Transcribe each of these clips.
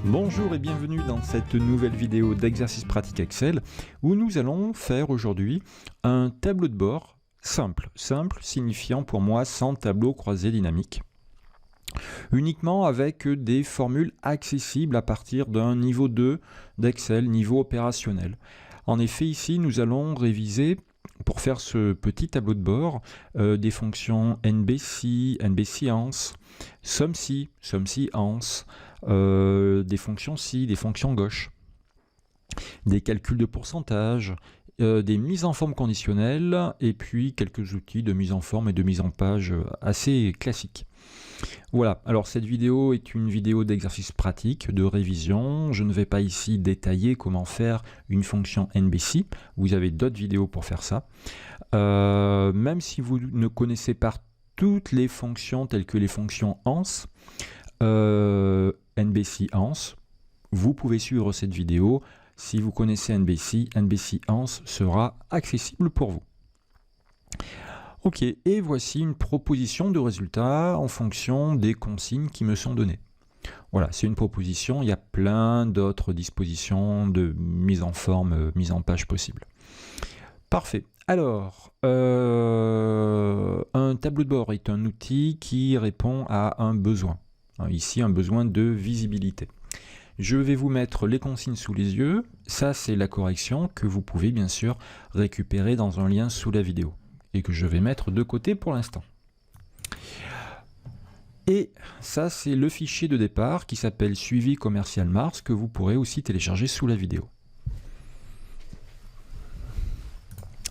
Bonjour et bienvenue dans cette nouvelle vidéo d'exercice pratique Excel où nous allons faire aujourd'hui un tableau de bord simple signifiant pour moi sans tableau croisé dynamique, uniquement avec des formules accessibles à partir d'un niveau 2 d'Excel, niveau opérationnel. En effet, ici nous allons réviser pour faire ce petit tableau de bord des fonctions NBSI, NBScience, SUMSI, SUMScience, des fonctions si, des fonctions gauche, des calculs de pourcentage, des mises en forme conditionnelles et puis quelques outils de mise en forme et de mise en page assez classiques. Voilà, alors cette vidéo est une vidéo d'exercice pratique, de révision. Je ne vais pas ici détailler comment faire une fonction NBSI, vous avez d'autres vidéos pour faire ça. Même si vous ne connaissez pas toutes les fonctions telles que les fonctions ANS, NBScience, vous pouvez suivre cette vidéo. Si vous connaissez NBSI, NBScience sera accessible pour vous. Ok, et voici une proposition de résultat en fonction des consignes qui me sont données. Voilà, c'est une proposition, il y a plein d'autres dispositions de mise en forme, mise en page possible. Parfait. Alors, un tableau de bord est un outil qui répond à un besoin. Ici, un besoin de visibilité. Je vais vous mettre les consignes sous les yeux. Ça, c'est la correction que vous pouvez bien sûr récupérer dans un lien sous la vidéo et que je vais mettre de côté pour l'instant. Et ça, c'est le fichier de départ qui s'appelle suivi commercial Mars que vous pourrez aussi télécharger sous la vidéo.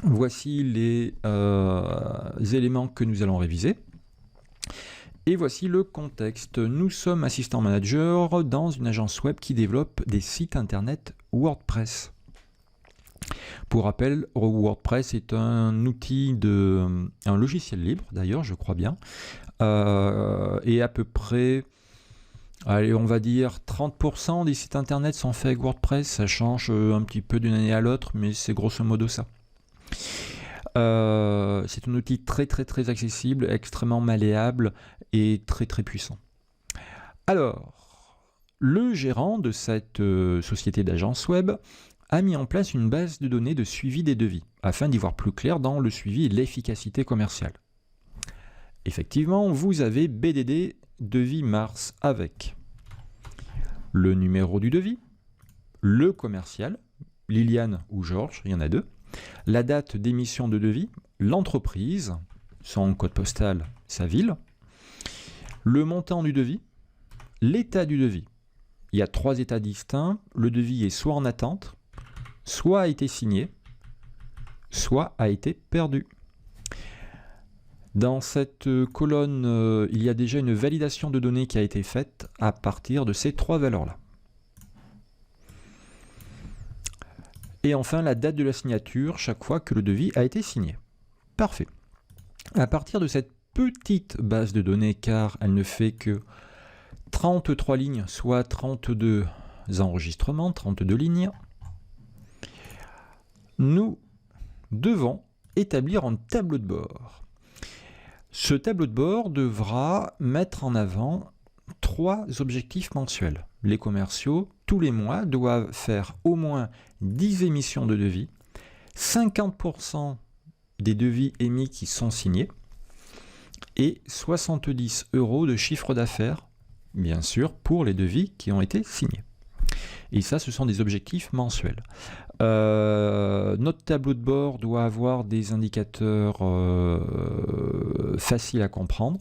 Voici les éléments que nous allons réviser. Et voici le contexte. Nous sommes assistant manager dans une agence web qui développe des sites internet WordPress. Pour rappel, WordPress est un outil un logiciel libre, d'ailleurs, je crois bien, et à peu près, allez, on va dire 30% des sites internet sont faits avec WordPress. Ça change un petit peu d'une année à l'autre, mais c'est grosso modo ça. C'est un outil très accessible, extrêmement malléable et très puissant. Alors, le gérant de cette société d'agence web a mis en place une base de données de suivi des devis, afin d'y voir plus clair dans le suivi et l'efficacité commerciale. Effectivement, vous avez BDD devis Mars avec le numéro du devis, le commercial, Liliane ou Georges, il y en a deux, la date d'émission de devis, l'entreprise, son code postal, sa ville, le montant du devis, l'état du devis. Il y a 3 états distincts. Le devis est soit en attente, soit a été signé, soit a été perdu. Dans cette colonne, il y a déjà une validation de données qui a été faite à partir de ces 3 valeurs-là. Et enfin, la date de la signature, chaque fois que le devis a été signé. Parfait. À partir de cette petite base de données, car elle ne fait que 33 lignes, soit 32 enregistrements, 32 lignes, nous devons établir un tableau de bord. Ce tableau de bord devra mettre en avant 3 objectifs mensuels. Les commerciaux, tous les mois, doivent faire au moins 10 émissions de devis, 50% des devis émis qui sont signés et 70 € de chiffre d'affaires, bien sûr, pour les devis qui ont été signés. Et ça, ce sont des objectifs mensuels. Notre tableau de bord doit avoir des indicateurs faciles à comprendre,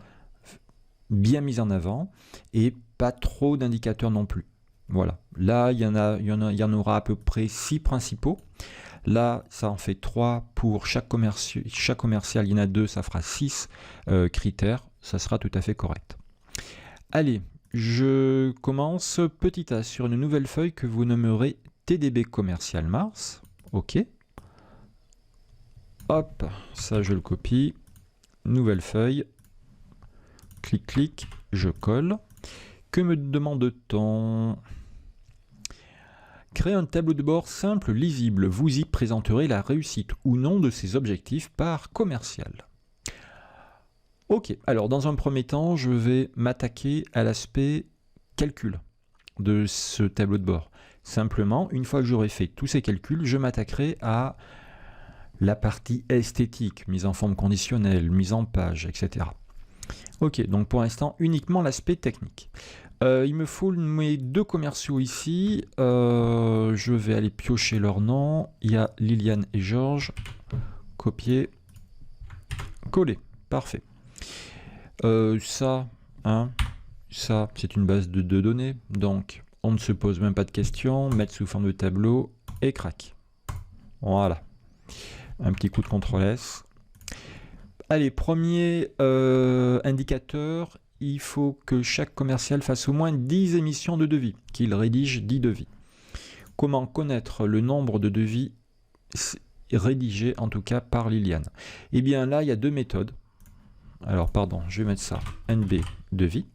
bien mis en avant, et pas trop d'indicateurs non plus. Voilà, là il y en aura à peu près 6 principaux. Là ça en fait 3 pour chaque commercial, il y en a 2, ça fera 6 critères, ça sera tout à fait correct. Allez, je commence petit A sur une nouvelle feuille que vous nommerez TDB commercial Mars. Ok. Hop, ça je le copie. Nouvelle feuille. Clic, clic, je colle. Que me demande-t-on? Créer un tableau de bord simple, lisible. Vous y présenterez la réussite ou non de ces objectifs par commercial. Ok, alors dans un premier temps, je vais m'attaquer à l'aspect calcul de ce tableau de bord. Simplement, une fois que j'aurai fait tous ces calculs, je m'attaquerai à la partie esthétique, mise en forme conditionnelle, mise en page, etc. Ok, donc pour l'instant, uniquement l'aspect technique. Il me faut mes deux commerciaux ici. Je vais aller piocher leurs noms. Il y a Liliane et Georges. Copier. Coller. Parfait. Ça, c'est une base de données. Donc, on ne se pose même pas de questions. Mettre sous forme de tableau et crac. Voilà. Un petit coup de CTRL-S. Allez, premier indicateur. Il faut que chaque commercial fasse au moins 10 émissions de devis, qu'il rédige 10 devis. Comment connaître le nombre de devis rédigés, en tout cas par Liliane? Eh bien là, il y a deux méthodes. Alors, pardon, je vais mettre ça, NB devis.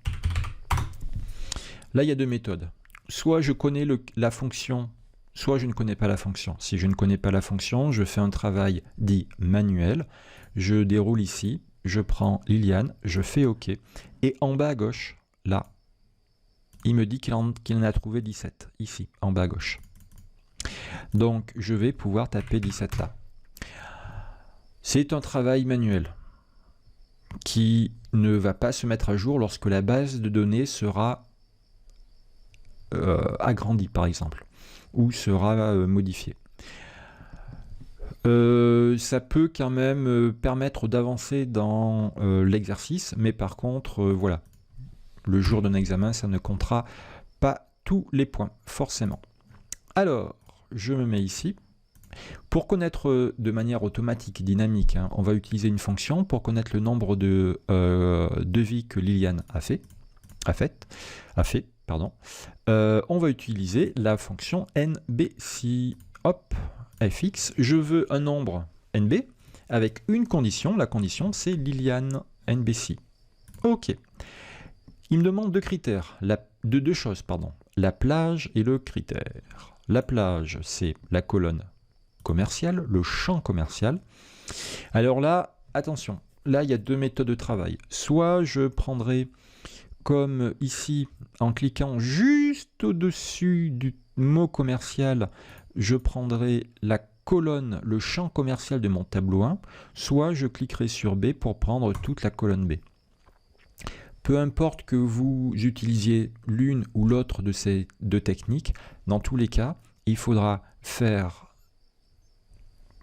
Là, il y a deux méthodes. Soit je connais la fonction, soit je ne connais pas la fonction. Si je ne connais pas la fonction, je fais un travail dit manuel. Je déroule ici. Je prends Liliane, je fais OK. Et en bas à gauche, là, il me dit qu'il en a trouvé 17, ici, en bas à gauche. Donc, je vais pouvoir taper 17 là. C'est un travail manuel qui ne va pas se mettre à jour lorsque la base de données sera agrandie, par exemple, ou sera modifiée. Ça peut quand même permettre d'avancer dans l'exercice, mais par contre, voilà, le jour d'un examen, ça ne comptera pas tous les points, forcément. Alors, je me mets ici. Pour connaître de manière automatique, dynamique, hein, on va utiliser une fonction pour connaître le nombre de devis que Liliane a fait. On va utiliser la fonction NBC. Hop, fx, je veux un nombre NB avec une condition. La condition, c'est Liliane NBC. OK. Il me demande deux critères, deux choses, pardon. La plage et le critère. La plage, c'est la colonne commerciale, le champ commercial. Alors là, attention, là, il y a deux méthodes de travail. Soit je prendrai, comme ici, en cliquant juste au-dessus du mot commercial, je prendrai la colonne, le champ commercial de mon tableau 1, soit je cliquerai sur B pour prendre toute la colonne B. Peu importe que vous utilisiez l'une ou l'autre de ces deux techniques, dans tous les cas, il faudra faire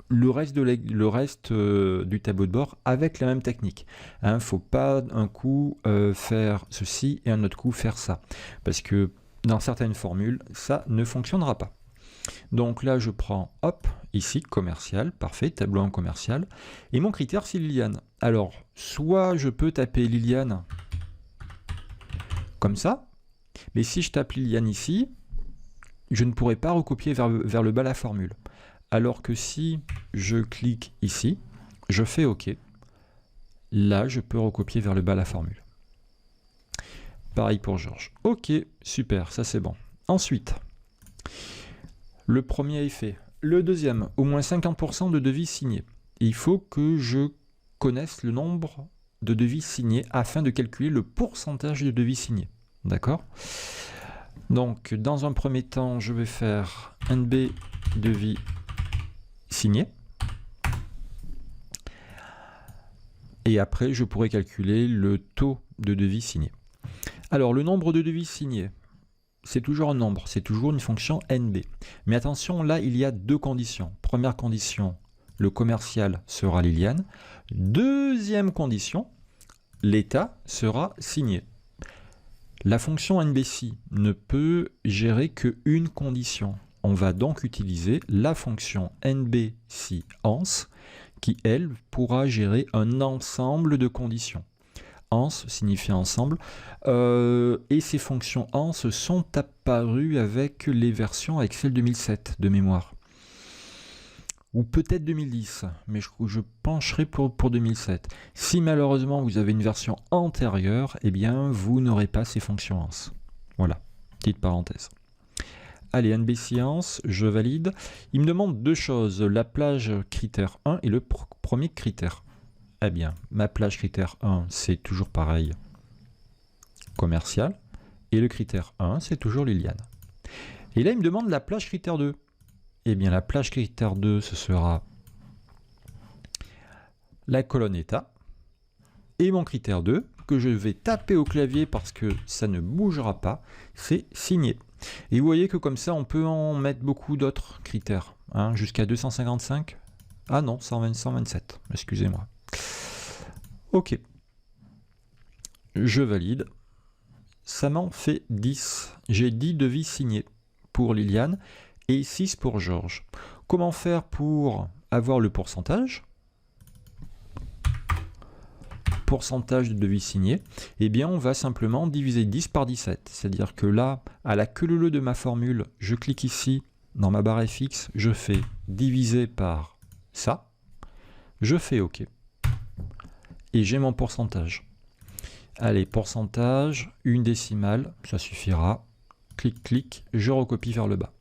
le reste du tableau de bord avec la même technique. Il ne faut pas un coup faire ceci et un autre coup faire ça. Parce que dans certaines formules, ça ne fonctionnera pas. Donc là, je prends, hop, ici, commercial, parfait, tableau 1 commercial. Et mon critère, c'est Liliane. Alors, soit je peux taper Liliane comme ça, mais si je tape Liliane ici, je ne pourrai pas recopier vers le bas la formule. Alors que si je clique ici, je fais OK, là, je peux recopier vers le bas la formule. Pareil pour Georges. OK, super, ça c'est bon. Ensuite, le premier est fait. Le deuxième, au moins 50% de devis signés. Il faut que je connaisse le nombre de devis signés afin de calculer le pourcentage de devis signés. D'accord? Donc, dans un premier temps, je vais faire NB devis signés. Et après, je pourrai calculer le taux de devis signés. Alors, le nombre de devis signés, c'est toujours un nombre, c'est toujours une fonction NB. Mais attention, là, il y a deux conditions. Première condition, le commercial sera Liliane. Deuxième condition, l'état sera signé. La fonction NBC ne peut gérer qu'une condition. On va donc utiliser la fonction NBCANS qui, elle, pourra gérer un ensemble de conditions. ANS signifie ensemble, et ces fonctions ANS sont apparues avec les versions Excel 2007 de mémoire. Ou peut-être 2010, mais je pencherai pour 2007. Si malheureusement vous avez une version antérieure, eh bien vous n'aurez pas ces fonctions ANS. Voilà, petite parenthèse. Allez, NB Science, je valide. Il me demande deux choses, la plage critère 1 et le premier critère. Eh bien, ma plage critère 1, c'est toujours pareil, commercial. Et le critère 1, c'est toujours Liliane. Et là, il me demande la plage critère 2. Eh bien, la plage critère 2, ce sera la colonne état. Et mon critère 2, que je vais taper au clavier parce que ça ne bougera pas, c'est signé. Et vous voyez que comme ça, on peut en mettre beaucoup d'autres critères, hein, jusqu'à 255. Ah non, 127, excusez-moi. Ok. Je valide. Ça m'en fait 10. J'ai 10 devis signés pour Liliane et 6 pour Georges. Comment faire pour avoir le pourcentage ? Pourcentage de devis signés, eh bien on va simplement diviser 10 par 17. C'est-à-dire que là, à la queue leu de ma formule, je clique ici dans ma barre FX, je fais diviser par ça, je fais OK. Et j'ai mon pourcentage. Allez, pourcentage, une décimale, ça suffira. Clic, clic, je recopie vers le bas.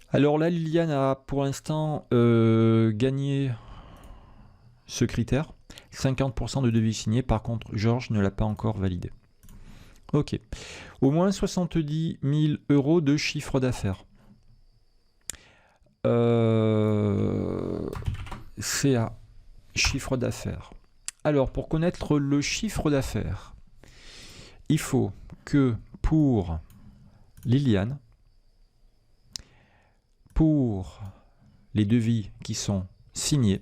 Alors là, Liliane a pour l'instant gagné ce critère. 50% de devis signés, par contre, Georges ne l'a pas encore validé. Ok. Au moins 70 000 € de chiffre d'affaires. CA, chiffre d'affaires. Alors, pour connaître le chiffre d'affaires, il faut que pour Liliane, pour les devis qui sont signés,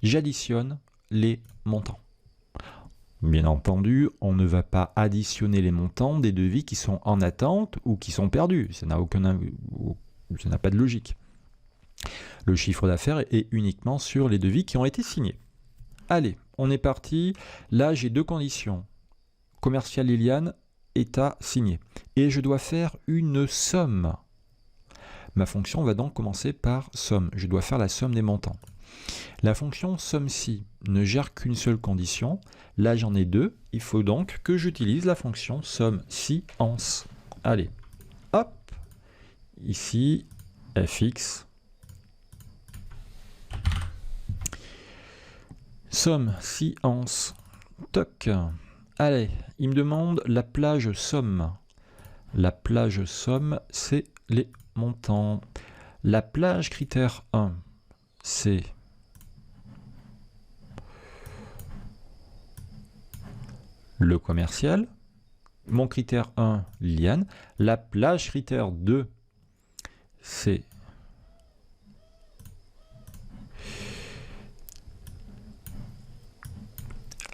j'additionne les montants. Bien entendu, on ne va pas additionner les montants des devis qui sont en attente ou qui sont perdus. Ça n'a pas de logique. Le chiffre d'affaires est uniquement sur les devis qui ont été signés. Allez, on est parti. Là, j'ai deux conditions. Commercial Liliane, état signé. Et je dois faire une somme. Ma fonction va donc commencer par somme. Je dois faire la somme des montants. La fonction somme-si ne gère qu'une seule condition. Là, j'en ai deux. Il faut donc que j'utilise la fonction somme-si-ans. Allez, hop, ici, fx. Somme-si-ans. Toc. Allez, il me demande la plage somme. La plage somme, c'est les montants. La plage critère 1, c'est le commercial. Mon critère 1, Liliane. La plage critère 2, c'est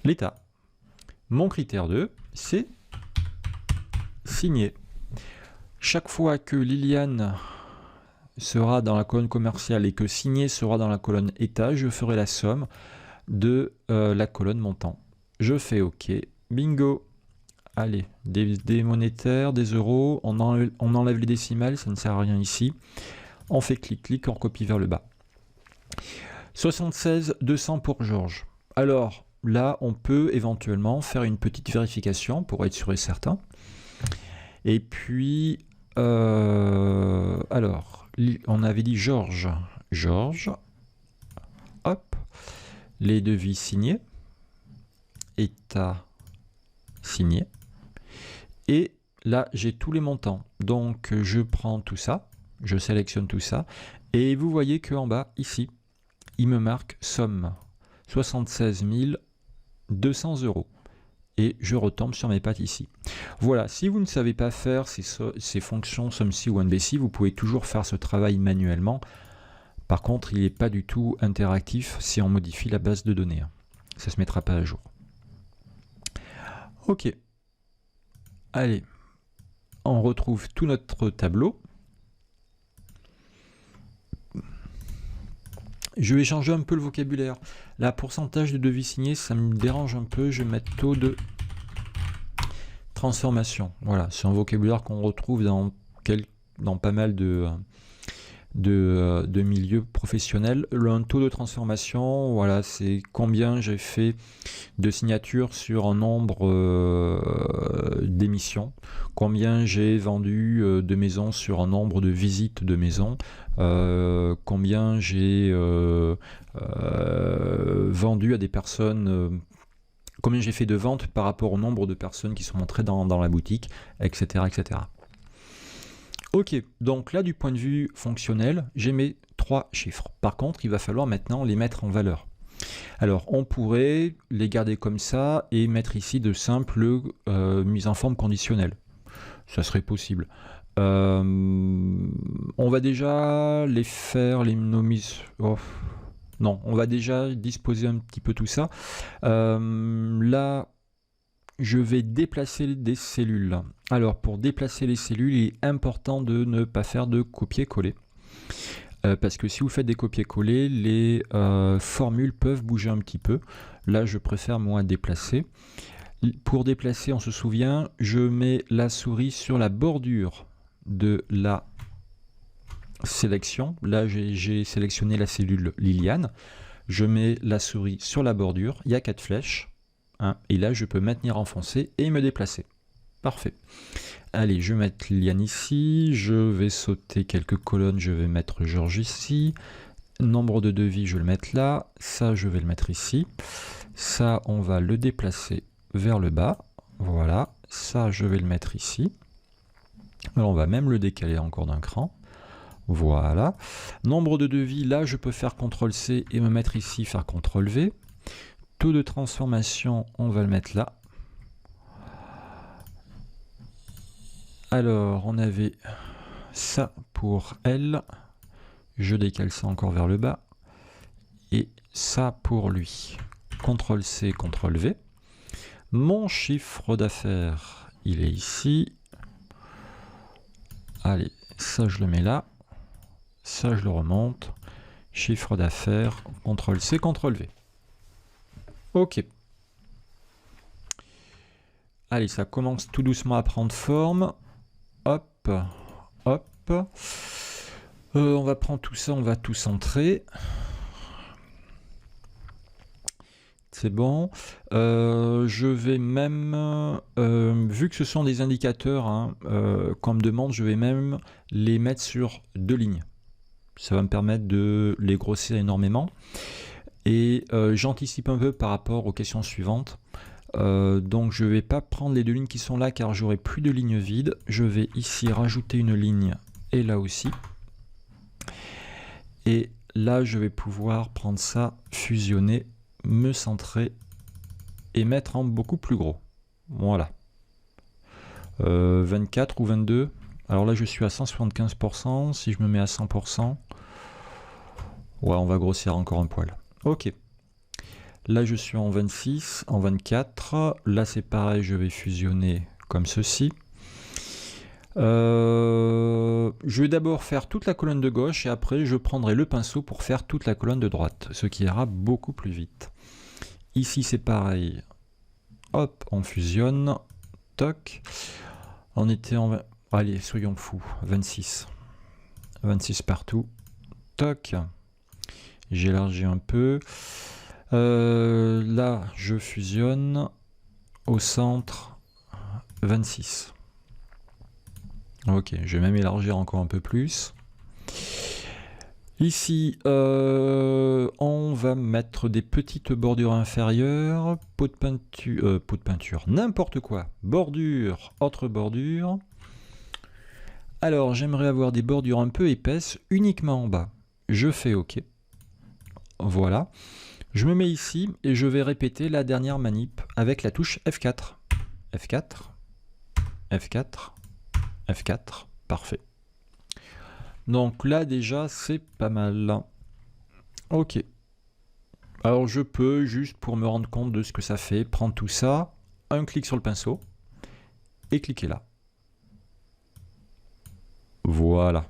l'état. Mon critère 2, c'est signé. Chaque fois que Liliane sera dans la colonne commerciale et que signé sera dans la colonne état, je ferai la somme de la colonne montant. Je fais OK. Bingo. Allez, des monétaires, des euros, on enlève les décimales, ça ne sert à rien ici. On fait clic-clic, on copie vers le bas. 76 200 pour Georges. Alors, là, on peut éventuellement faire une petite vérification pour être sûr et certain. Et puis, alors, on avait dit Georges. Georges, hop, les devis signés, état signé. Et là, j'ai tous les montants. Donc, je prends tout ça, je sélectionne tout ça. Et vous voyez qu'en bas, ici, il me marque somme 76 200 €. Et je retombe sur mes pattes ici. Voilà, si vous ne savez pas faire ces fonctions somme-si ou NBC, vous pouvez toujours faire ce travail manuellement. Par contre, il n'est pas du tout interactif si on modifie la base de données. Ça ne se mettra pas à jour. Ok. Allez, on retrouve tout notre tableau. Je vais changer un peu le vocabulaire. Là, pourcentage de devis signés, ça me dérange un peu. Je vais mettre taux de transformation. Voilà, c'est un vocabulaire qu'on retrouve dans pas mal de de milieu professionnel. Un taux de transformation, voilà, c'est combien j'ai fait de signatures sur un nombre d'émissions, combien j'ai vendu de maisons sur un nombre de visites de maisons, combien j'ai vendu à des personnes, combien j'ai fait de ventes par rapport au nombre de personnes qui sont entrées dans la boutique, etc., etc. Ok, donc là du point de vue fonctionnel, j'ai mes 3 chiffres. Par contre, il va falloir maintenant les mettre en valeur. Alors, on pourrait les garder comme ça et mettre ici de simples mises en forme conditionnelles. Ça serait possible. On va déjà les faire, nos mises... Oh. Non, on va déjà disposer un petit peu tout ça. Là, je vais déplacer des cellules. Alors, pour déplacer les cellules, il est important de ne pas faire de copier-coller. Parce que si vous faites des copier-coller, les formules peuvent bouger un petit peu. Là, je préfère, moi, déplacer. Pour déplacer, on se souvient, je mets la souris sur la bordure de la sélection. Là, j'ai sélectionné la cellule Liliane. Je mets la souris sur la bordure. Il y a 4 flèches. Hein, et là, je peux maintenir enfoncé et me déplacer. Parfait. Allez, je vais mettre Liliane ici. Je vais sauter quelques colonnes. Je vais mettre Georges ici. Nombre de devis, je vais le mettre là. Ça, je vais le mettre ici. Ça, on va le déplacer vers le bas. Voilà. Ça, je vais le mettre ici. Alors, on va même le décaler encore d'un cran. Voilà. Nombre de devis, là, je peux faire CTRL-C et me mettre ici, faire CTRL-V. Taux de transformation, on va le mettre là. Alors, on avait ça pour elle. Je décale ça encore vers le bas. Et ça pour lui. CTRL-C, CTRL-V. Mon chiffre d'affaires, il est ici. Allez, ça je le mets là. Ça je le remonte. Chiffre d'affaires, CTRL-C, CTRL-V. Ok. Allez, ça commence tout doucement à prendre forme. Hop, hop. On va prendre tout ça, on va tout centrer. C'est bon. Je vais même, vu que ce sont des indicateurs hein, qu'on me demande, je vais même les mettre sur 2 lignes. Ça va me permettre de les grossir énormément. Et j'anticipe un peu par rapport aux questions suivantes. Donc je ne vais pas prendre les 2 lignes qui sont là car j'aurai plus de lignes vides. Je vais ici rajouter une ligne et là aussi. Et là je vais pouvoir prendre ça, fusionner, me centrer et mettre en beaucoup plus gros. Voilà. 24 ou 22. Alors là je suis à 175%. Si je me mets à 100%, ouais, on va grossir encore un poil. Ok. Là, je suis en 26, en 24. Là, c'est pareil, je vais fusionner comme ceci. Je vais d'abord faire toute la colonne de gauche et après, je prendrai le pinceau pour faire toute la colonne de droite, ce qui ira beaucoup plus vite. Ici, c'est pareil. Hop, on fusionne. Toc. On était en... Allez, soyons fous. 26. 26 partout. Toc. J'élargis un peu. Là, je fusionne au centre 26. Ok, je vais même élargir encore un peu plus. Ici, on va mettre des petites bordures inférieures, pot de peinture, n'importe quoi. Bordure, autre bordure. Alors, j'aimerais avoir des bordures un peu épaisses, uniquement en bas. Je fais OK. Voilà. Je me mets ici et je vais répéter la dernière manip avec la touche F4. F4, F4, F4. Parfait. Donc là déjà c'est pas mal. Ok. Alors je peux, juste pour me rendre compte de ce que ça fait, prendre tout ça, un clic sur le pinceau et cliquer là. Voilà.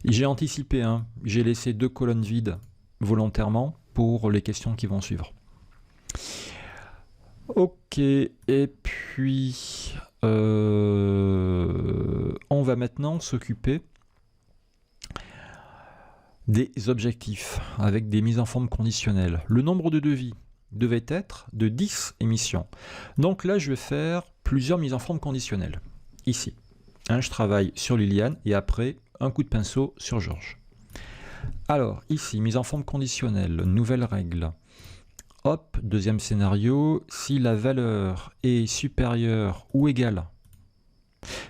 J'ai anticipé, hein. J'ai laissé 2 colonnes vides volontairement pour les questions qui vont suivre. Ok, et puis on va va maintenant s'occuper des objectifs avec des mises en forme conditionnelles. Le nombre de devis devait être de 10 émissions. Donc là, je vais faire plusieurs mises en forme conditionnelles. Ici, je travaille sur Liliane et après, un coup de pinceau sur Georges. Alors, ici, mise en forme conditionnelle, nouvelle règle. Hop, deuxième scénario, si la valeur est supérieure ou égale.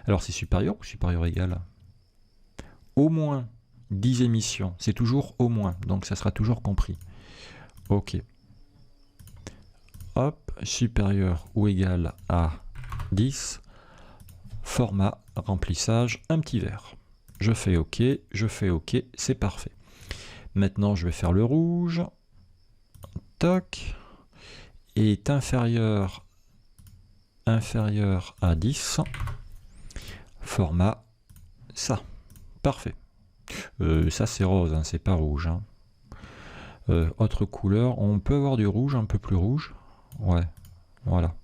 Alors, c'est supérieur ou supérieur égal? Au moins 10 émissions, c'est toujours au moins, donc ça sera toujours compris. Ok. Hop, supérieur ou égal à 10, format, remplissage, un petit vert. Je fais OK, c'est parfait. Maintenant, je vais faire le rouge. Toc. Est inférieur à 10. Format, ça. Parfait. Ça, c'est rose, hein, c'est pas rouge. Hein. Autre couleur, on peut avoir du rouge, un peu plus rouge. Ouais, voilà.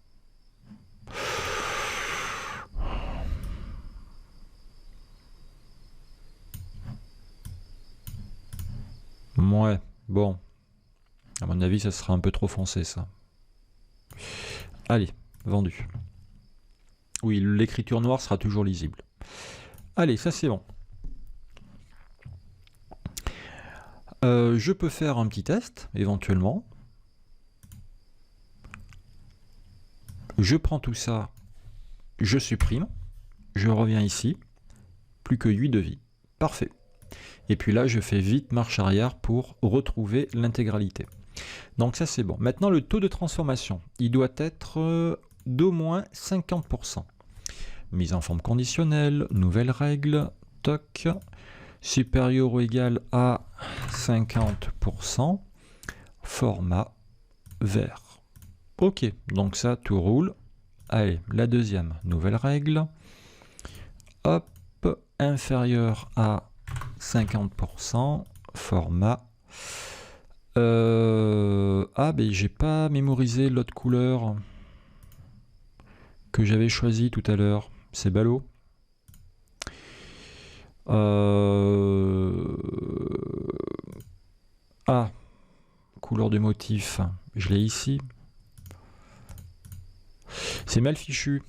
Ouais, bon. À mon avis, ça sera un peu trop foncé, ça. Allez, vendu. Oui, l'écriture noire sera toujours lisible. Allez, ça c'est bon. Je peux faire un petit test, éventuellement. Je prends tout ça, je supprime, je reviens ici, plus que 8 devis. Parfait. Et puis là, je fais vite marche arrière pour retrouver l'intégralité. Donc ça, c'est bon. Maintenant, le taux de transformation, il doit être d'au moins 50%. Mise en forme conditionnelle, nouvelle règle, toc, supérieur ou égal à 50%, format vert. Ok, donc ça, tout roule. Allez, la deuxième, nouvelle règle. Hop, inférieur à 50%, format. Ah, ben j'ai pas mémorisé l'autre couleur que j'avais choisi tout à l'heure. C'est ballot. Ah, couleur de motif, je l'ai ici. C'est mal fichu.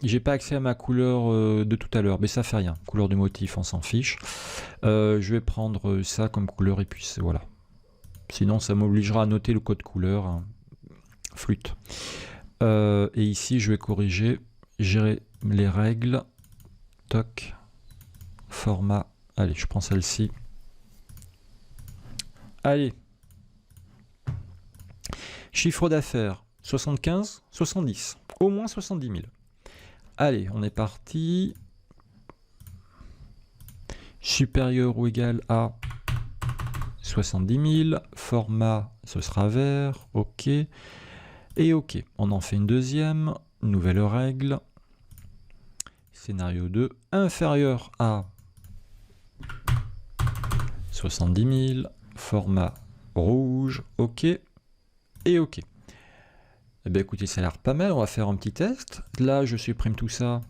J'ai pas accès à ma couleur de tout à l'heure, mais ça fait rien. Couleur de motif, on s'en fiche. Je vais prendre ça comme couleur et puis voilà. Sinon, ça m'obligera à noter le code couleur. Hein. Flûte. Et ici, je vais corriger, gérer les règles. Toc. Format. Allez, je prends celle-ci. Allez. Chiffre d'affaires. 75, 70. Au moins 70 000. Allez, on est parti. Supérieur ou égal à 70 000. Format, ce sera vert. OK. Et OK. On en fait une deuxième. Nouvelle règle. Scénario 2. Inférieur à 70 000. Format rouge. OK. Et OK. Eh bien, écoutez, ça a l'air pas mal. On va faire un petit test. Là, je supprime tout ça.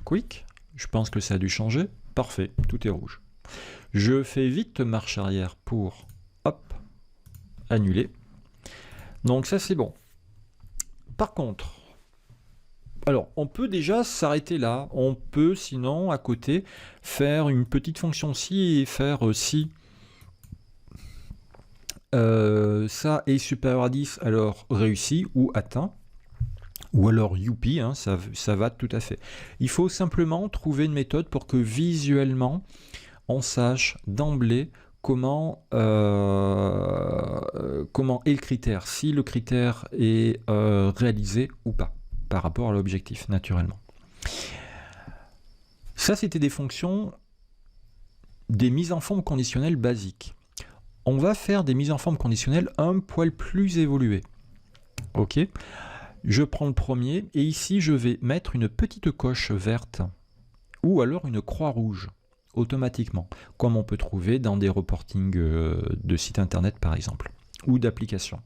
Quick. Je pense que ça a dû changer. Parfait. Tout est rouge. Je fais vite marche arrière pour, hop, annuler. Donc ça, c'est bon. Par contre, alors, on peut déjà s'arrêter là. On peut, sinon, à côté, faire une petite fonction si et faire si. Ça est supérieur à 10, alors réussi ou atteint, ou alors youpi, hein, ça va tout à fait. Il faut simplement trouver une méthode pour que visuellement on sache d'emblée comment est le critère, si le critère est réalisé ou pas, par rapport à l'objectif, naturellement. Ça, c'était des fonctions, des mises en forme conditionnelles basiques. On va faire des mises en forme conditionnelles un poil plus évoluées. Ok. Je prends le premier et ici je vais mettre une petite coche verte ou alors une croix rouge automatiquement, comme on peut trouver dans des reportings de sites internet par exemple, ou d'applications.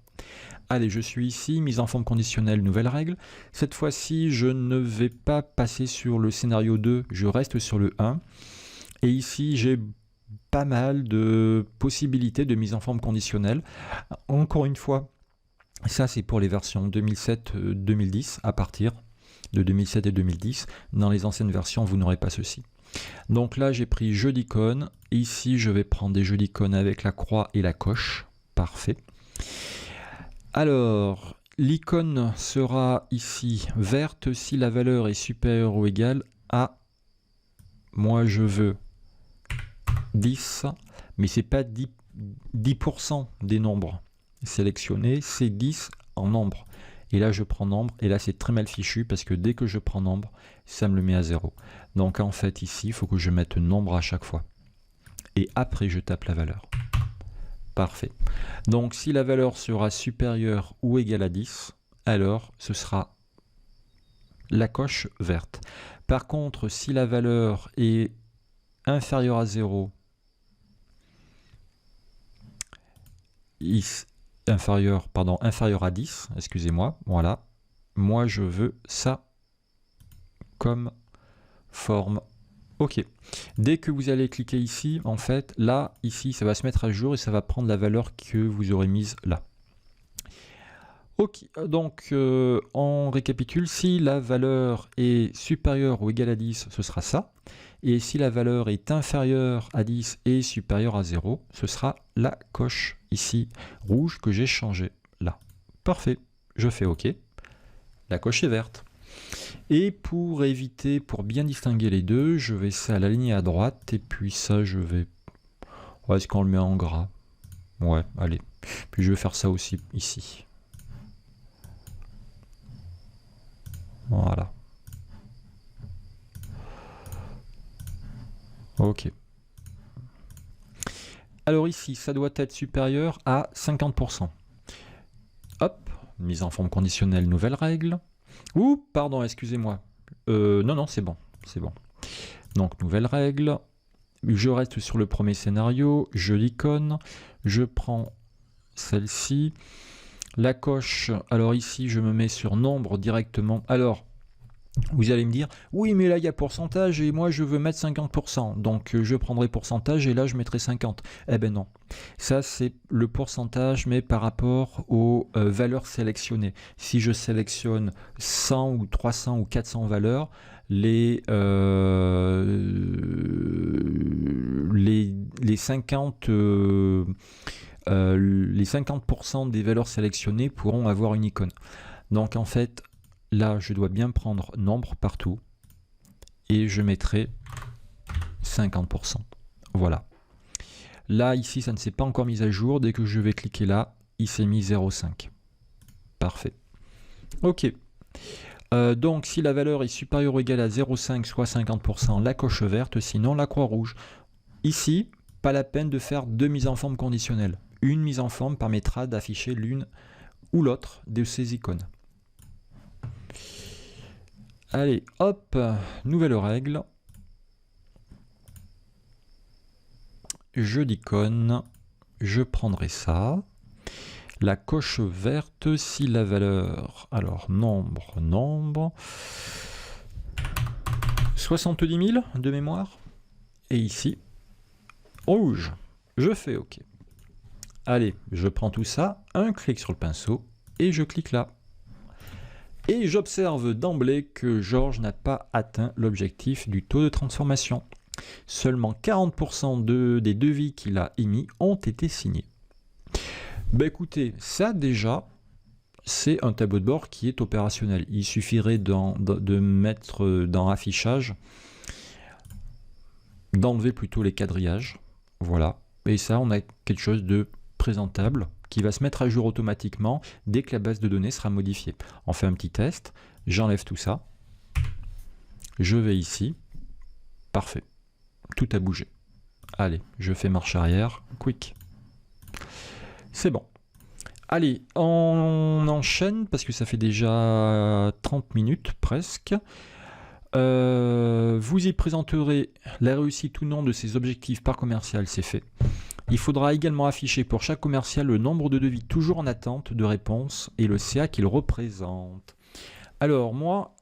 Allez, je suis ici, mise en forme conditionnelle, nouvelle règle. Cette fois-ci, je ne vais pas passer sur le scénario 2, je reste sur le 1. Et ici, j'ai pas mal de possibilités de mise en forme conditionnelle. Encore une fois, ça c'est pour les versions 2007-2010, à partir de 2007 et 2010. Dans les anciennes versions, vous n'aurez pas ceci. Donc là, j'ai pris jeu d'icônes. Ici, je vais prendre des jeux d'icônes avec la croix et la coche. Parfait. Alors, l'icône sera ici verte si la valeur est supérieure ou égale à, moi je veux 10, mais c'est pas 10% des nombres sélectionnés, c'est 10 en nombre. Et là je prends nombre, et là c'est très mal fichu parce que dès que je prends nombre, ça me le met à 0. Donc en fait ici, il faut que je mette nombre à chaque fois. Et après je tape la valeur. Parfait. Donc si la valeur sera supérieure ou égale à 10, alors ce sera la coche verte. Par contre, si la valeur est inférieure à 0, inférieur à 10, excusez-moi, voilà. Moi je veux ça comme forme. Ok. Dès que vous allez cliquer ici, en fait, là, ici, ça va se mettre à jour et ça va prendre la valeur que vous aurez mise là. Ok, donc on récapitule. Si la valeur est supérieure ou égale à 10, ce sera ça. Et si la valeur est inférieure à 10 et supérieure à 0, ce sera la coche ici, rouge, que j'ai changée là. Parfait, je fais OK. La coche est verte. Et pour éviter, pour bien distinguer les deux, je vais ça l'aligner à droite et puis ça je vais... Est-ce qu'on le met en gras? Ouais, allez. Puis je vais faire ça aussi ici. Voilà. Ok. Alors ici, ça doit être supérieur à 50%. Hop, mise en forme conditionnelle, nouvelle règle. Ouh, pardon, excusez-moi. Non, c'est bon, c'est bon. Donc, nouvelle règle. Je reste sur le premier scénario, jeu d'icône. Je prends celle-ci. La coche, alors ici, je me mets sur nombre directement. Alors, vous allez me dire, oui, mais là, il y a pourcentage et moi, je veux mettre 50%. Donc, je prendrai pourcentage et là, je mettrai 50. Eh ben non. Ça, c'est le pourcentage, mais par rapport aux valeurs sélectionnées. Si je sélectionne 100 ou 300 ou 400 valeurs, les 50% des valeurs sélectionnées pourront avoir une icône. Donc, en fait, là, je dois bien prendre nombre partout et je mettrai 50%. Voilà. Là, ici, ça ne s'est pas encore mis à jour. Dès que je vais cliquer là, il s'est mis 0,5. Parfait. OK. Donc, si la valeur est supérieure ou égale à 0,5, soit 50%, la coche verte, sinon la croix rouge. Ici, pas la peine de faire deux mises en forme conditionnelles. Une mise en forme permettra d'afficher l'une ou l'autre de ces icônes. Allez, hop, nouvelle règle. Jeu d'icône, je prendrai ça. La coche verte, si la valeur, alors nombre, 70 000 de mémoire. Et ici, rouge, je fais OK. Allez, je prends tout ça, un clic sur le pinceau et je clique là. Et j'observe d'emblée que Georges n'a pas atteint l'objectif du taux de transformation. Seulement 40% des devis qu'il a émis ont été signés. Ben écoutez, ça déjà, c'est un tableau de bord qui est opérationnel. Il suffirait de mettre dans affichage, d'enlever plutôt les quadrillages. Voilà. Et ça, on a quelque chose de présentable qui va se mettre à jour automatiquement dès que la base de données sera modifiée. On fait un petit test, j'enlève tout ça, je vais ici, parfait, tout a bougé. Allez, je fais marche arrière, quick. C'est bon. Allez, on enchaîne parce que ça fait déjà 30 minutes presque. Vous y présenterez la réussite ou non de ces objectifs par commercial, c'est fait. Il faudra également afficher pour chaque commercial le nombre de devis toujours en attente de réponse et le CA qu'il représente. Alors moi,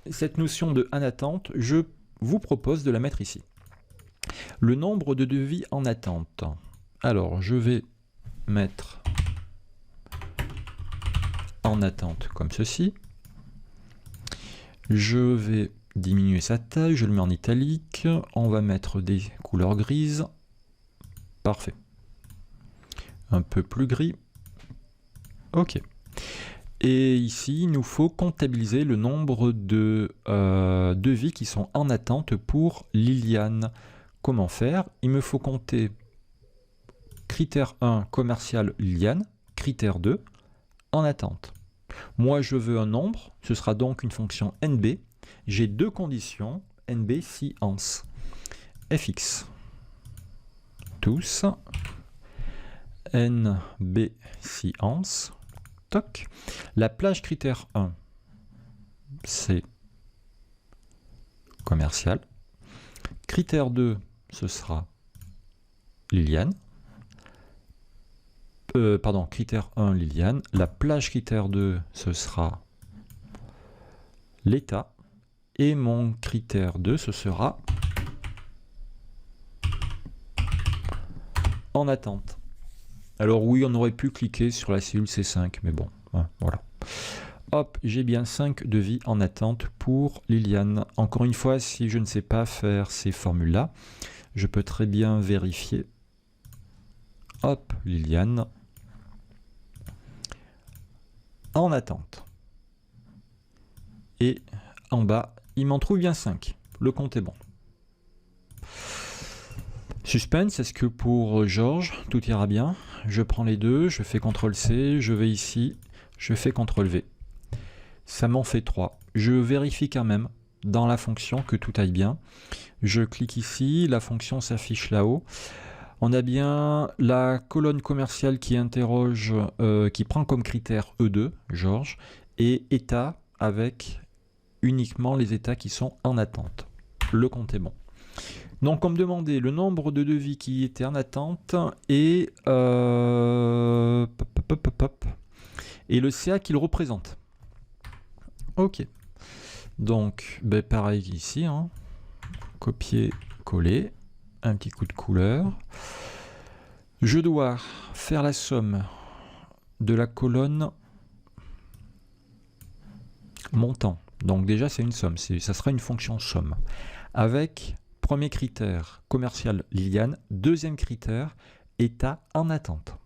cette notion de en attente, je vous propose de la mettre ici. Le nombre de devis en attente. Alors je vais mettre en attente comme ceci. Je vais diminuer sa taille, je le mets en italique. On va mettre des couleurs grises. Parfait. Un peu plus gris. Ok. Et ici, il nous faut comptabiliser le nombre de devis qui sont en attente pour Liliane. Comment faire? Il me faut compter critère 1, commercial Liliane, critère 2, en attente. Moi, je veux un nombre, ce sera donc une fonction NB. J'ai deux conditions, NB si ans. FX, tous, NB si ans, toc. La plage critère 1, c'est commercial. Critère 2, ce sera Liliane. Pardon, critère 1, Liliane. La plage critère 2, ce sera l'état. Et mon critère 2, ce sera en attente. Alors oui, on aurait pu cliquer sur la cellule C5, mais bon, hein, voilà. Hop, j'ai bien 5 devis en attente pour Liliane. Encore une fois, si je ne sais pas faire ces formules-là, je peux très bien vérifier. Hop, Liliane. En attente. Et en bas, il m'en trouve bien 5. Le compte est bon. Suspense, est-ce que pour Georges, tout ira bien? Je prends les deux, je fais CTRL-C, je vais ici, je fais CTRL-V. Ça m'en fait 3. Je vérifie quand même dans la fonction que tout aille bien. Je clique ici, la fonction s'affiche là-haut. On a bien la colonne commerciale qui interroge, qui prend comme critère E2, Georges, et état avec uniquement les états qui sont en attente. Le compte est bon. Donc on me demandait le nombre de devis qui étaient en attente et, et le CA qu'il représente. Ok. Donc ben pareil ici, hein. Copier, coller, un petit coup de couleur. Je dois faire la somme de la colonne montant. Donc déjà c'est une somme, ça sera une fonction somme. Avec premier critère commercial Liliane, deuxième critère état en attente.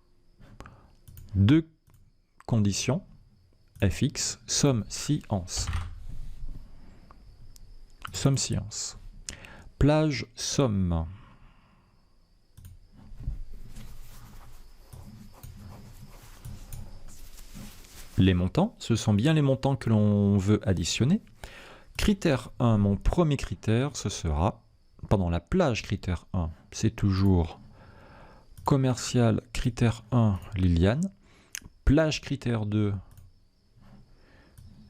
Deux conditions FX, somme si ans. Somme si ans. Plage somme. Les montants, ce sont bien les montants que l'on veut additionner. Critère 1, mon premier critère, ce sera, pendant la plage critère 1, c'est toujours commercial critère 1, Liliane. Plage critère 2,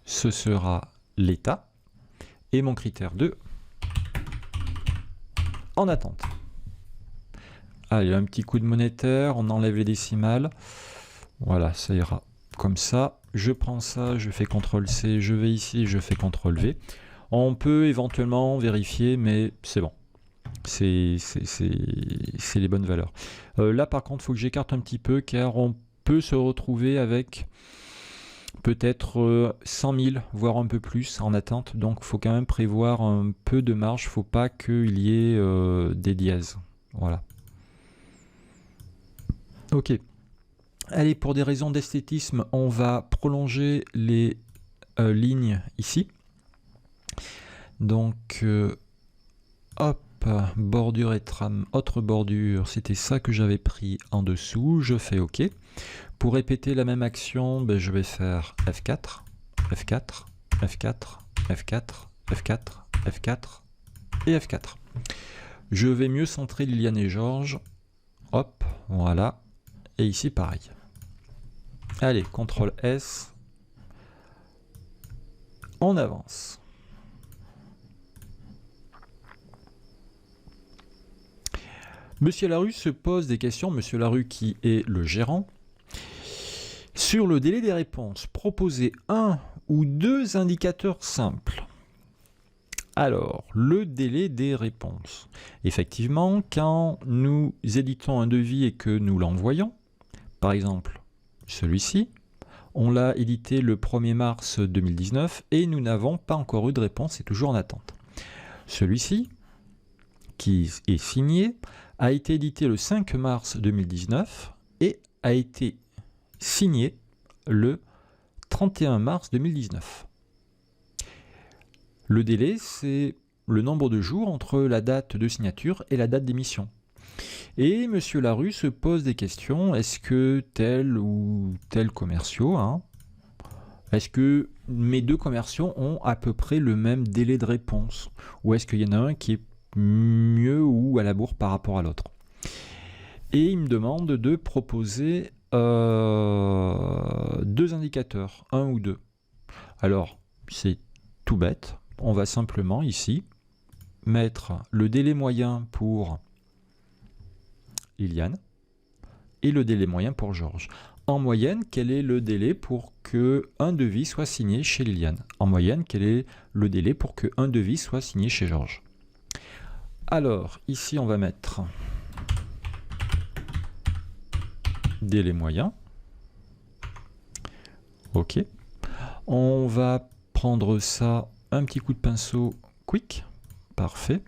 ce sera l'état. Et mon critère 2, en attente. Allez, un petit coup de monétaire, on enlève les décimales. Voilà, ça ira comme ça. Je prends ça, je fais CTRL-C, je vais ici, je fais CTRL-V. On peut éventuellement vérifier, mais c'est bon. C'est les bonnes valeurs. Là, par contre, il faut que j'écarte un petit peu, car on peut se retrouver avec peut-être 100 000, voire un peu plus en attente. Donc, il faut quand même prévoir un peu de marge. Il ne faut pas qu'il y ait des dièses. Voilà. Ok. Allez, pour des raisons d'esthétisme, on va prolonger les lignes ici. Donc, hop, bordure et trame, autre bordure, c'était ça que j'avais pris en dessous. Je fais OK. Pour répéter la même action, ben, je vais faire F4, F4, F4, F4, F4, F4 et F4. Je vais mieux centrer Liliane et Georges. Hop, voilà. Et ici, pareil. Allez, CTRL S. On avance. Monsieur Larue se pose des questions, Monsieur Larue qui est le gérant, sur le délai des réponses. Proposer un ou deux indicateurs simples. Alors, le délai des réponses. Effectivement, quand nous éditons un devis et que nous l'envoyons, par exemple celui-ci, on l'a édité le 1er mars 2019 et nous n'avons pas encore eu de réponse, c'est toujours en attente. Celui-ci, qui est signé, a été édité le 5 mars 2019 et a été signé le 31 mars 2019. Le délai, c'est le nombre de jours entre la date de signature et la date d'émission. Et M. Larue se pose des questions, est-ce que tel ou tel commerciaux, est-ce que mes deux commerciaux ont à peu près le même délai de réponse? Ou est-ce qu'il y en a un qui est mieux ou à la bourre par rapport à l'autre? Et il me demande de proposer deux indicateurs, un ou deux. Alors, c'est tout bête. On va simplement ici mettre le délai moyen pour Liliane et le délai moyen pour Georges. En moyenne, quel est le délai pour qu'un devis soit signé chez Liliane? En moyenne, quel est le délai pour qu'un devis soit signé chez Georges? Alors, ici, on va mettre délai moyen. OK. On va prendre ça, un petit coup de pinceau quick. Parfait.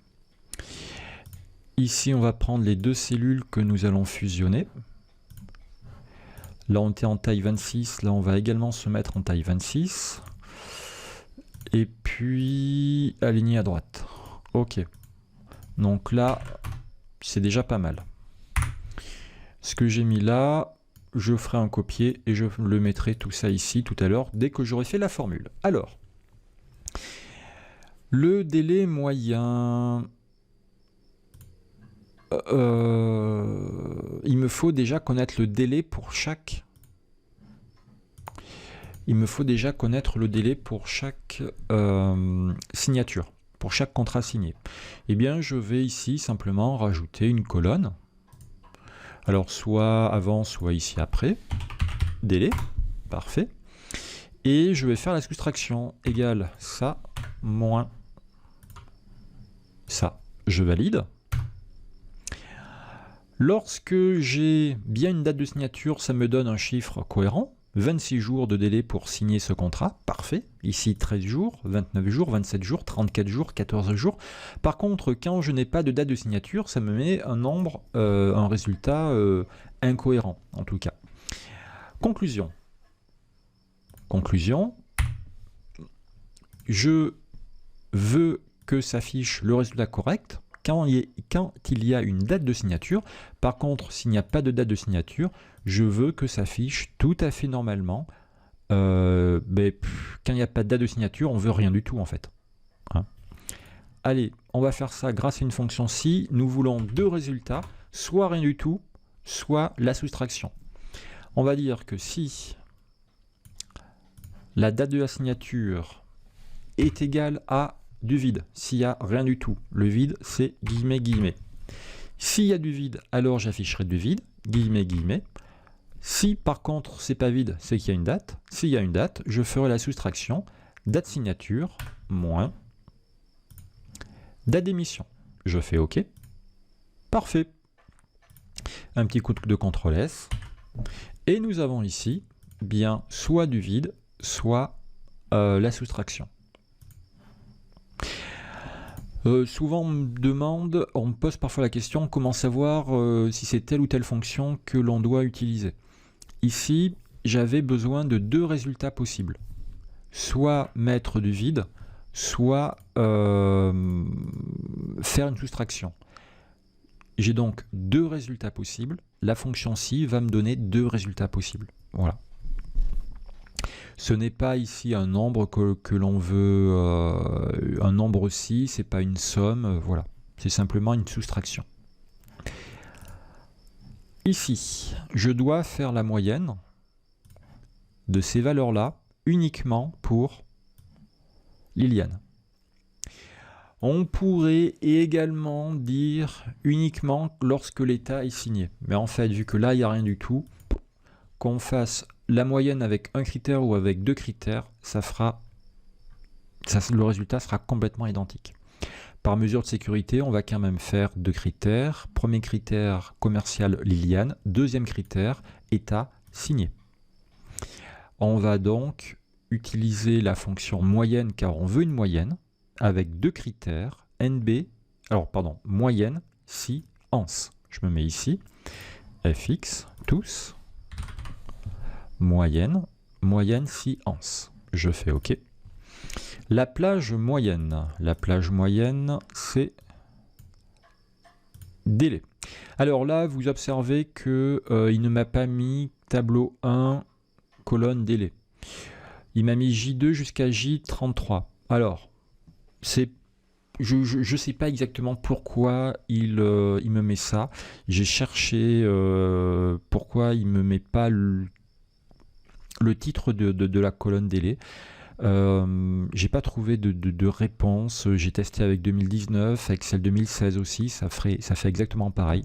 Ici, on va prendre les deux cellules que nous allons fusionner. Là, on était en taille 26. Là, on va également se mettre en taille 26. Et puis, aligner à droite. OK. Donc là, c'est déjà pas mal. Ce que j'ai mis là, je ferai un copier et je le mettrai tout ça ici tout à l'heure, dès que j'aurai fait la formule. Alors, le délai moyen... il me faut déjà connaître le délai pour chaque... Il me faut déjà connaître le délai pour chaque signature, pour chaque contrat signé. Eh bien, je vais ici simplement rajouter une colonne. Alors, soit avant, soit ici après. Délai, parfait. Et je vais faire la soustraction égale ça moins ça. Je valide. Lorsque j'ai bien une date de signature, ça me donne un chiffre cohérent. 26 jours de délai pour signer ce contrat, parfait. Ici 13 jours, 29 jours, 27 jours, 34 jours, 14 jours. Par contre, quand je n'ai pas de date de signature, ça me met un nombre, un résultat incohérent en tout cas. Conclusion. Conclusion. Je veux que s'affiche le résultat correct quand il y a une date de signature. Par contre, s'il n'y a pas de date de signature, je veux que ça s'affiche tout à fait normalement. Quand il n'y a pas de date de signature, on veut rien du tout en fait. Allez, on va faire ça grâce à une fonction si. Nous voulons deux résultats, soit rien du tout, soit la soustraction. On va dire que si la date de la signature est égale à du vide, s'il n'y a rien du tout, le vide c'est guillemets guillemets. S'il y a du vide, alors j'afficherai du vide, guillemets guillemets. Si par contre c'est pas vide, c'est qu'il y a une date. S'il y a une date, je ferai la soustraction date signature moins date d'émission. Je fais OK. Parfait. Un petit coup de CTRL S. Et nous avons ici bien soit du vide, soit la soustraction. Souvent on me demande, on me pose parfois la question, comment savoir si c'est telle ou telle fonction que l'on doit utiliser. Ici, j'avais besoin de deux résultats possibles. Soit mettre du vide, soit faire une soustraction. J'ai donc deux résultats possibles. La fonction si va me donner deux résultats possibles. Voilà. Ce n'est pas ici un nombre que l'on veut, un nombre si, c'est pas une somme, voilà. C'est simplement une soustraction. Ici, je dois faire la moyenne de ces valeurs-là uniquement pour Liliane. On pourrait également dire uniquement lorsque l'état est signé. Mais en fait, vu que là, il n'y a rien du tout, qu'on fasse la moyenne avec un critère ou avec deux critères, le résultat sera complètement identique. Par mesure de sécurité, on va quand même faire deux critères. Premier critère, commercial Liliane. Deuxième critère, état signé. On va donc utiliser la fonction moyenne car on veut une moyenne avec deux critères, moyenne si ans. Je me mets ici, fx, tous, moyenne si ans. Je fais OK. La plage moyenne, c'est délai. Alors là, vous observez que il ne m'a pas mis tableau 1, colonne délai. Il m'a mis J2 jusqu'à J33. Alors, je ne sais pas exactement pourquoi il me met ça. J'ai cherché pourquoi il ne me met pas le titre de la colonne délai. J'ai pas trouvé de réponse. J'ai testé avec 2019, avec celle 2016 aussi, ça fait exactement pareil.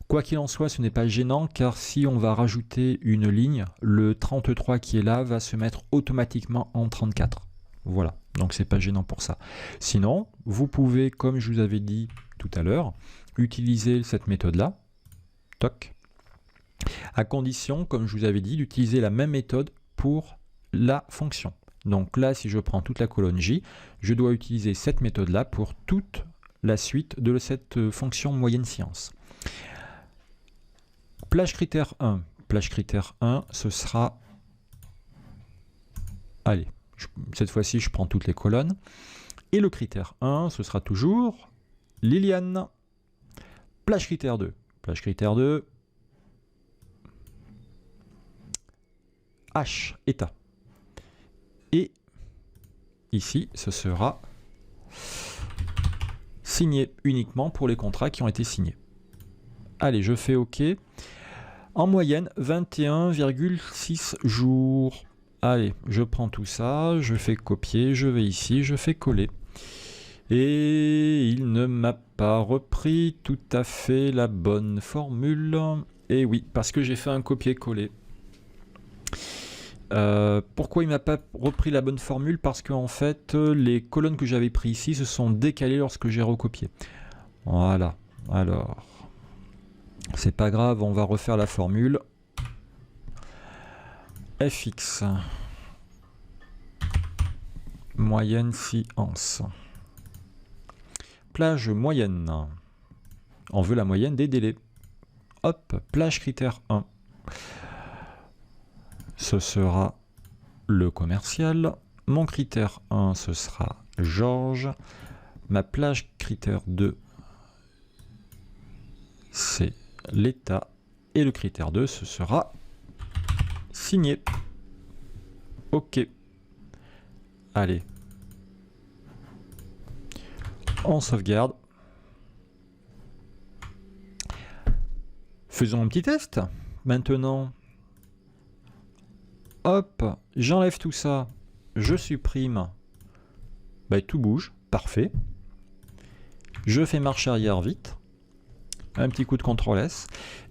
Quoi qu'il en soit, ce n'est pas gênant car si on va rajouter une ligne, le 33 qui est là va se mettre automatiquement en 34. Voilà, donc c'est pas gênant pour ça. Sinon, vous pouvez, comme je vous avais dit tout à l'heure, utiliser cette méthode-là, toc, à condition, comme je vous avais dit, d'utiliser la même méthode pour la fonction. Donc là, si je prends toute la colonne J, je dois utiliser cette méthode-là pour toute la suite de cette fonction moyenne science. Plage critère 1. Plage critère 1, ce sera... Allez, cette fois-ci, je prends toutes les colonnes. Et le critère 1, ce sera toujours Liliane. Plage critère 2. Plage critère 2. H, état. Et ici, ce sera signé uniquement pour les contrats qui ont été signés. Allez, je fais OK. En moyenne, 21,6 jours. Allez, je prends tout ça, je fais copier, je vais ici, je fais coller. Et il ne m'a pas repris tout à fait la bonne formule. Et oui, parce que j'ai fait un copier-coller. Pourquoi il ne m'a pas repris la bonne formule? Parce qu'en fait, les colonnes que j'avais prises ici se sont décalées lorsque j'ai recopié. Voilà, alors... C'est pas grave, on va refaire la formule. Fx. Moyenne science. Plage moyenne. On veut la moyenne des délais. Hop, plage critère 1. Ce sera le commercial. Mon critère 1, ce sera Georges. Ma plage critère 2, c'est l'état. Et le critère 2, ce sera signé. OK. Allez. On sauvegarde. Faisons un petit test. Maintenant, hop, j'enlève tout ça. Je supprime. Bah, tout bouge. Parfait. Je fais marche arrière vite. Un petit coup de CTRL S.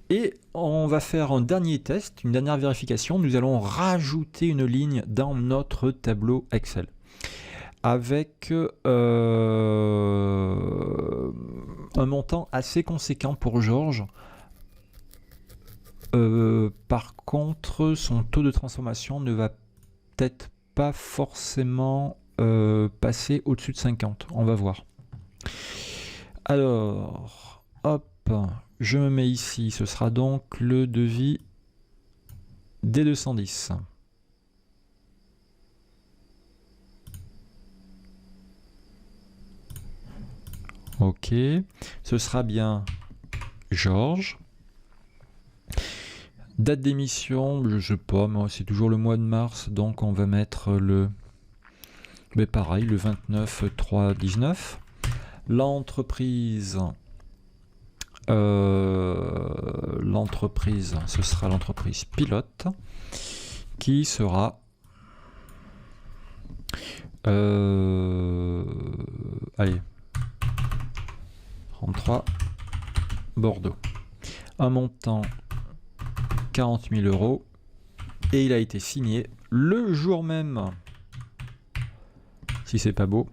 Et on va faire un dernier test, une dernière vérification. Nous allons rajouter une ligne dans notre tableau Excel. Avec un montant assez conséquent pour Georges. Par contre, son taux de transformation ne va peut-être pas forcément passer au-dessus de 50. On va voir. Alors, hop, je me mets ici. Ce sera donc le devis D210. Ok, ce sera bien Georges. Date d'émission, je sais pas, moi c'est toujours le mois de mars, donc on va mettre le... Mais pareil, le 29/3/19. L'entreprise, ce sera l'entreprise pilote, qui sera allez, 33, Bordeaux. Un montant 40 000 €. Et il a été signé le jour même, si c'est pas beau,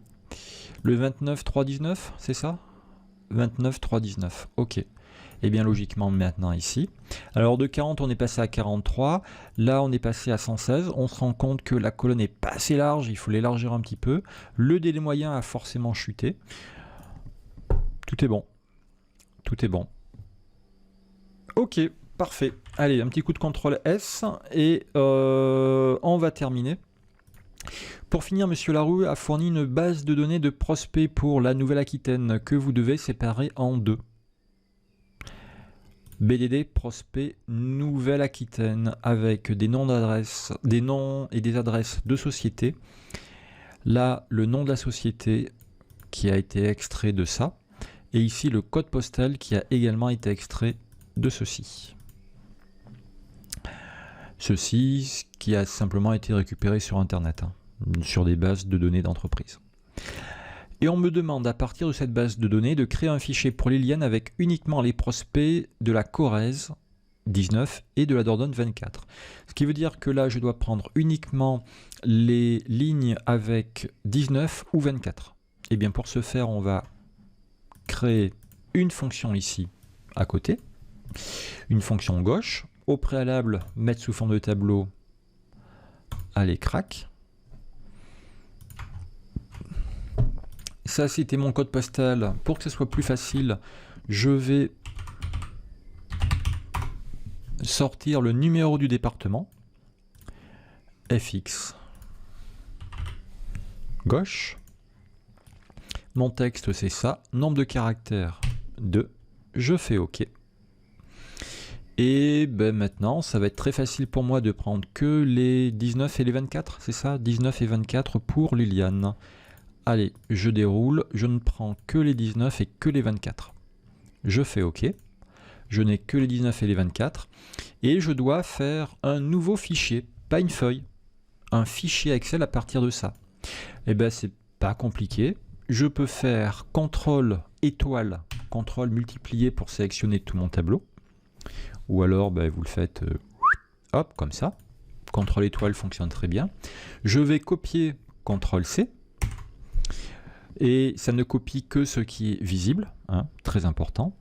le 29/3/19, c'est ça? 29/3/19, ok. Et bien logiquement maintenant ici. Alors de 40 on est passé à 43, là on est passé à 116, on se rend compte que la colonne est pas assez large, il faut l'élargir un petit peu. Le délai moyen a forcément chuté. Tout est bon. Tout est bon. Ok, parfait. Allez, un petit coup de CTRL S et on va terminer. Pour finir, Monsieur Laroux a fourni une base de données de prospects pour la Nouvelle-Aquitaine que vous devez séparer en deux. BDD prospect Nouvelle-Aquitaine avec des noms d'adresses, des noms et des adresses de société. Là, le nom de la société qui a été extrait de ça. Et ici, le code postal qui a également été extrait de ceci. Ceci qui a simplement été récupéré sur Internet, hein, sur des bases de données d'entreprise. Et on me demande à partir de cette base de données de créer un fichier pour Liliane avec uniquement les prospects de la Corrèze 19 et de la Dordogne 24. Ce qui veut dire que là, je dois prendre uniquement les lignes avec 19 ou 24. Et bien pour ce faire, on va créer une fonction ici à côté, une fonction gauche. Au préalable, mettre sous forme de tableau, allez, crac. Ça, c'était mon code postal. Pour que ce soit plus facile, je vais sortir le numéro du département. FX. Gauche. Mon texte, c'est ça. Nombre de caractères, 2. Je fais OK. Et ben maintenant, ça va être très facile pour moi de prendre que les 19 et les 24, c'est ça? 19 et 24 pour Liliane. Allez, je déroule, je ne prends que les 19 et que les 24. Je fais OK. Je n'ai que les 19 et les 24. Et je dois faire un nouveau fichier, pas une feuille. Un fichier Excel à partir de ça. Et ben c'est pas compliqué. Je peux faire CTRL étoile, CTRL multiplié pour sélectionner tout mon tableau. Ou alors ben, vous le faites hop comme ça. CTRL étoile fonctionne très bien. Je vais copier CTRL C. Et ça ne copie que ce qui est visible, hein, très important.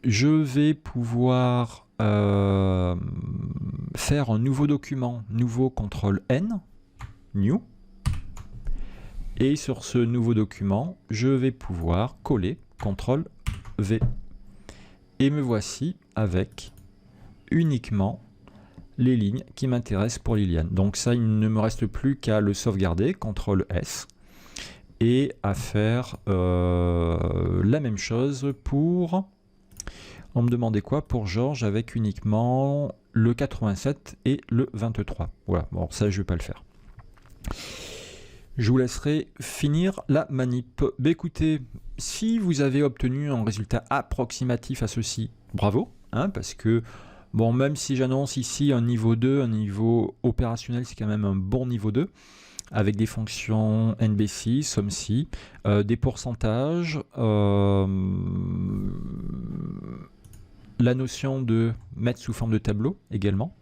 Je vais pouvoir faire un nouveau document, nouveau CTRL N, New. Et sur ce nouveau document, je vais pouvoir coller CTRL V. Et me voici avec uniquement les lignes qui m'intéressent pour Liliane. Donc ça, il ne me reste plus qu'à le sauvegarder, CTRL S. Et à faire la même chose pour... On me demandait quoi pour Georges avec uniquement le 87 et le 23. Voilà, bon ça je ne vais pas le faire. Je vous laisserai finir la manip. Bah, écoutez, si vous avez obtenu un résultat approximatif à ceci, bravo, hein, parce que bon, même si j'annonce ici un niveau 2, un niveau opérationnel, c'est quand même un bon niveau 2. Avec des fonctions NBC, SOMSI, des pourcentages, la notion de mettre sous forme de tableau également,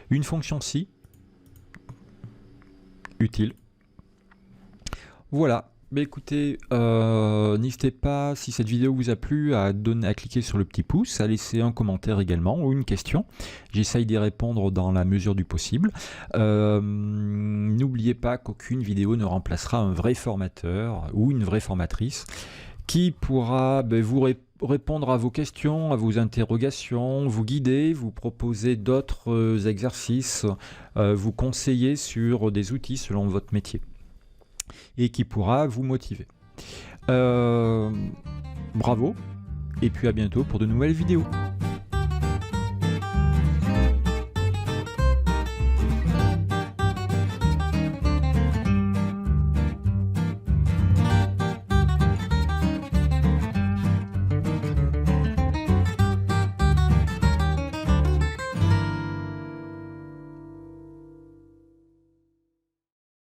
une fonction si, utile. Voilà, mais écoutez, n'hésitez pas, si cette vidéo vous a plu, à cliquer sur le petit pouce, à laisser un commentaire également ou une question. J'essaye d'y répondre dans la mesure du possible. N'oubliez pas qu'aucune vidéo ne remplacera un vrai formateur ou une vraie formatrice qui pourra vous répondre à vos questions, à vos interrogations, vous guider, vous proposer d'autres exercices, vous conseiller sur des outils selon votre métier et qui pourra vous motiver. Bravo et puis à bientôt pour de nouvelles vidéos.